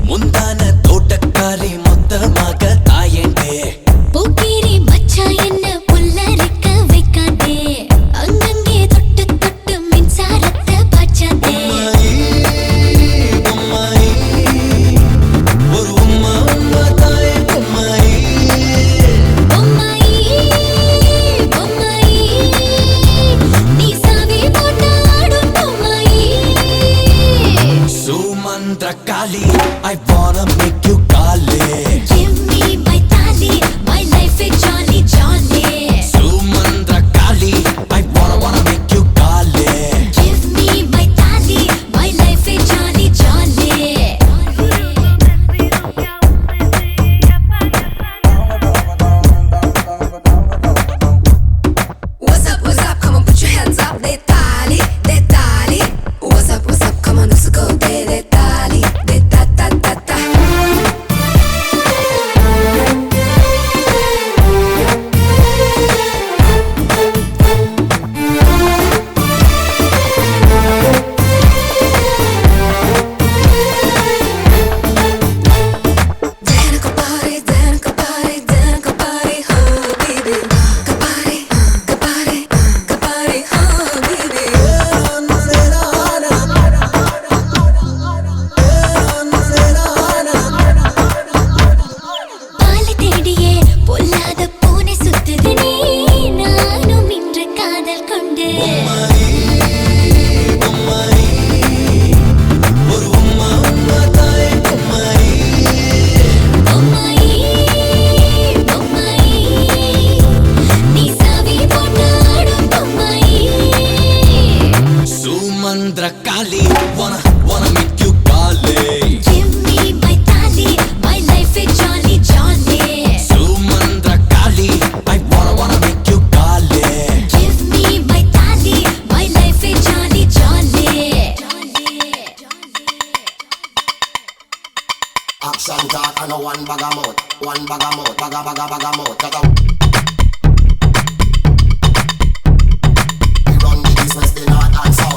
முந்தான தோட்டக்காரி மொத்தமாக தாயேண்டே பூக்கீரி மச்சா என்ன புல்லரிக்க வைக்காதே அங்கங்கே தொட்டு தொட்டு மின்சாரத்தை பாய்ச்சாதே பொம்மாயி ஒரு உம்மா உம்மா தாயே பொம்மாயி பொம்மாயி பொம்மாயி நீ சாவி போட்ட ஆடும் பொம்மாயி சுமந்திரகாளி I wanna make you Kali Give me my tali, my life is jolly jolly. சுமந்திரகாளி I wanna make you Kali Give me my tali, my life is jolly jolly. What's up, come on, put your hands up, de tali. What's up, come on, let's go, de tali, de ta ta ta ta. Dan kabari, oh baby. Kabari, oh baby. பாலை தேடியே பொல்லாத பூனை சுத்துது நீ நானும் இன்று காதல் கொண்டு பொம்மாயி ஒரு உம்மா உம்மா தாயே பொம்மாயி பொம்மாயி பொம்மாயி நீ சாவி போட்ட ஆடும் பொம்மாயி சுமந்திரகாளி wanna make you Kali Give me my tali, my life is jolly jolly. சுமந்திரகாளி I wanna make you Kali Give me my tali, my life is jolly jolly. Action talk and a one bag of mouth, bag of mouth. Run the business, the north and south.